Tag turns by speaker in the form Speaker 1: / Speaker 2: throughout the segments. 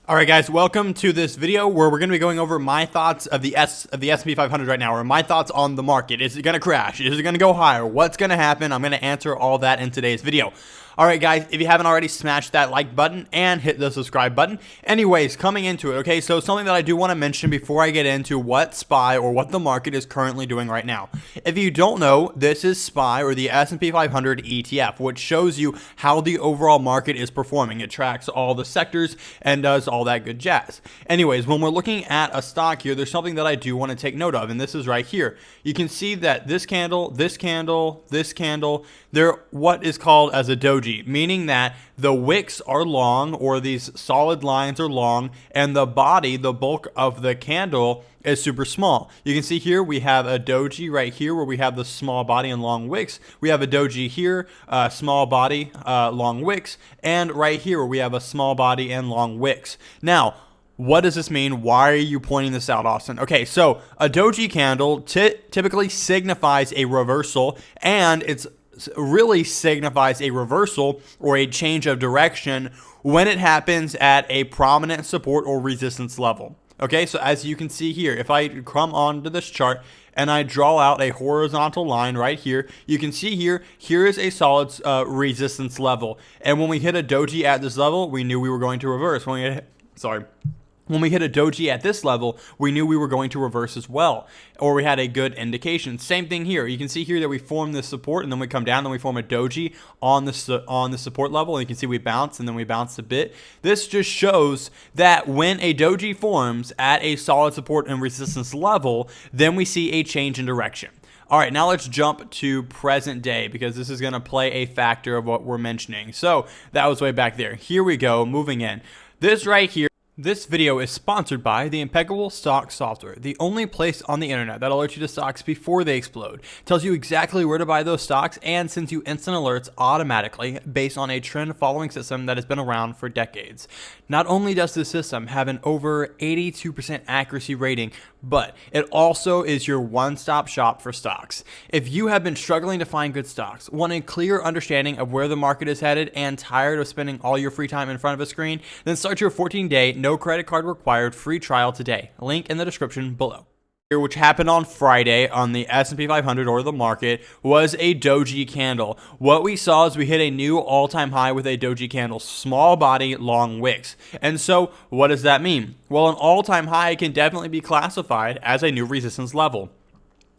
Speaker 1: All right, guys, welcome to this video where we're going to be going over my thoughts of the S&P 500 right now, or my thoughts on the market. Is it going to crash? Is it going to go higher? What's going to happen? I'm going to answer all that in today's video. All right, guys, if you haven't already, smash that like button and hit the subscribe button. Anyways, coming into it, okay, so something that I do want to mention before I get into what SPY or what the market is currently doing right now. If you don't know, this is SPY, or the S&P 500 ETF, which shows you how the overall market is performing. It tracks all the sectors and does all that good jazz. Anyways, when we're looking at a stock here, there's something that I do want to take note of, and this is right here. You can see that this candle, they're what is called as a doji, meaning that the wicks are long, or these solid lines are long, and the body, the bulk of the candle, is super small. You can see here we have a doji right here where we have the small body and long wicks. We have a doji here, small body, long wicks, and right here where we have a small body and long wicks. Now, what does this mean? Why are you pointing this out, Austin? Okay, so a doji candle typically signifies a reversal, and it's really signifies a reversal or a change of direction when it happens at a prominent support or resistance level. Okay, so as you can see here, if I come onto this chart and I draw out a horizontal line right here, you can see here is a solid resistance level. And when we hit a doji at this level, we knew we were going to reverse. When we hit a doji at this level, we knew we were going to reverse as well, or we had a good indication. Same thing here. You can see here that we form this support, and then we come down, then we form a doji on the support level, and you can see we bounce, and then we bounce a bit. This just shows that when a doji forms at a solid support and resistance level, then we see a change in direction. All right, now let's jump to present day, because this is going to play a factor of what we're mentioning. So that was way back there. Here we go, moving in. This right here. This video is sponsored by the Impeccable Stock Software, the only place on the internet that alerts you to stocks before they explode, tells you exactly where to buy those stocks, and sends you instant alerts automatically based on a trend following system that has been around for decades. Not only does this system have an over 82% accuracy rating, but it also is your one-stop shop for stocks. If you have been struggling to find good stocks, want a clear understanding of where the market is headed, and tired of spending all your free time in front of a screen, then start your 14-day, no credit card required free trial today. Link in the description below. Which happened on Friday on the S&P 500 or the market was a doji candle. What we saw is we hit a new all-time high with a doji candle, small body, long wicks. And so what does that mean? Well, an all-time high can definitely be classified as a new resistance level.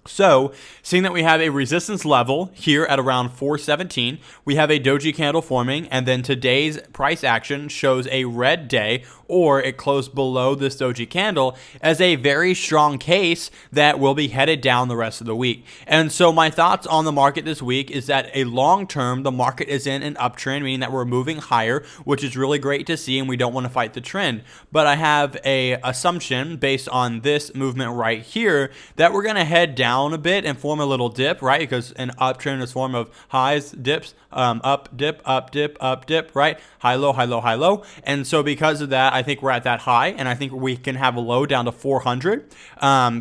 Speaker 1: So, seeing that we have a resistance level here at around 417, we have a doji candle forming, and then today's price action shows a red day, or it closed below this doji candle, as a very strong case that will be headed down the rest of the week. And so my thoughts on the market this week is that a long term, the market is in an uptrend, meaning that we're moving higher, which is really great to see, and we don't want to fight the trend. But I have a assumption based on this movement right here that we're going to head down a bit and form a little dip, right? Because an uptrend is form of highs, dips, up, dip, right? High, low, high, low, high, low. And so because of that, I think we're at that high, and I think we can have a low down to 400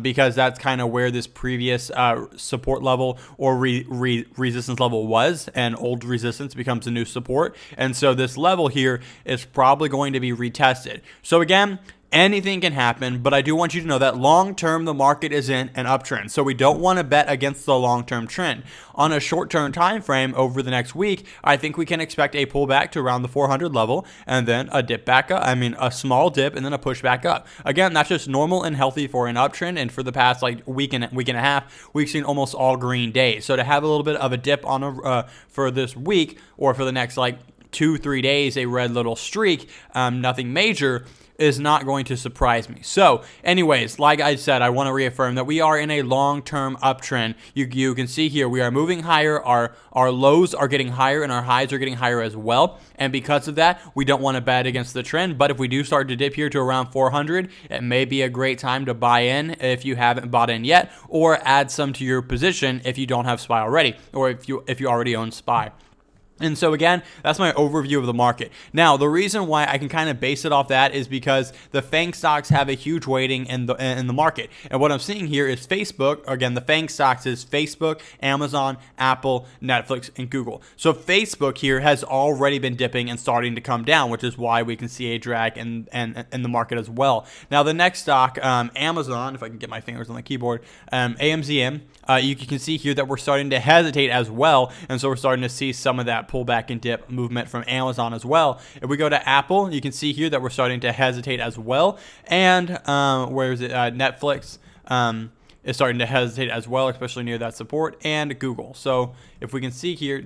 Speaker 1: because that's kind of where this previous support level or resistance level was, and old resistance becomes a new support. And so this level here is probably going to be retested. So again, anything can happen, but I do want you to know that long-term, the market is in an uptrend. So we don't want to bet against the long-term trend. On a short-term time frame over the next week, I think we can expect a pullback to around the 400 level, and then a dip back up. A small dip, and then a push back up. Again, that's just normal and healthy for an uptrend. And for the past week and a half, we've seen almost all green days. So to have a little bit of a dip on for this week, or for the next 2-3 days, a red little streak, nothing major, is not going to surprise me. So anyways, like I said, I want to reaffirm that we are in a long-term uptrend. You can see here we are moving higher. Our lows are getting higher, and our highs are getting higher as well. And because of that, we don't want to bet against the trend. But if we do start to dip here to around 400, it may be a great time to buy in if you haven't bought in yet, or add some to your position if you don't have SPY already, or if you already own SPY. And so again, that's my overview of the market. Now, the reason why I can kind of base it off that is because the FANG stocks have a huge weighting in the market. And what I'm seeing here is Facebook. Again, the FANG stocks is Facebook, Amazon, Apple, Netflix, and Google. So Facebook here has already been dipping and starting to come down, which is why we can see a drag in the market as well. Now, the next stock, Amazon, if I can get my fingers on the keyboard, AMZM, you can see here that we're starting to hesitate as well. And so we're starting to see some of that pullback and dip movement from Amazon as well. If we go to Apple, you can see here that we're starting to hesitate as well. And where is it? Netflix is starting to hesitate as well, especially near that support, and Google. So if we can see here,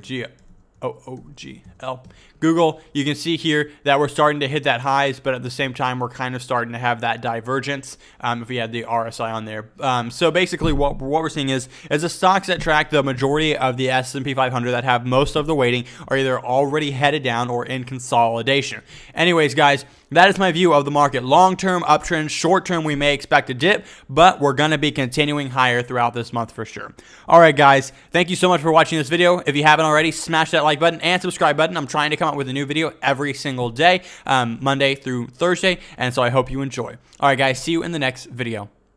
Speaker 1: Google, you can see here that we're starting to hit that highs, but at the same time, we're kind of starting to have that divergence if we had the RSI on there. So basically what we're seeing is the stocks that track the majority of the S&P 500 that have most of the weighting are either already headed down or in consolidation. Anyways, guys, that is my view of the market. Long-term uptrend, short-term we may expect a dip, but we're going to be continuing higher throughout this month for sure. All right, guys, thank you so much for watching this video. If you haven't already, smash that like button and subscribe button. I'm trying to come out with a new video every single day, Monday through Thursday, and so I hope you enjoy. All right, guys, see you in the next video.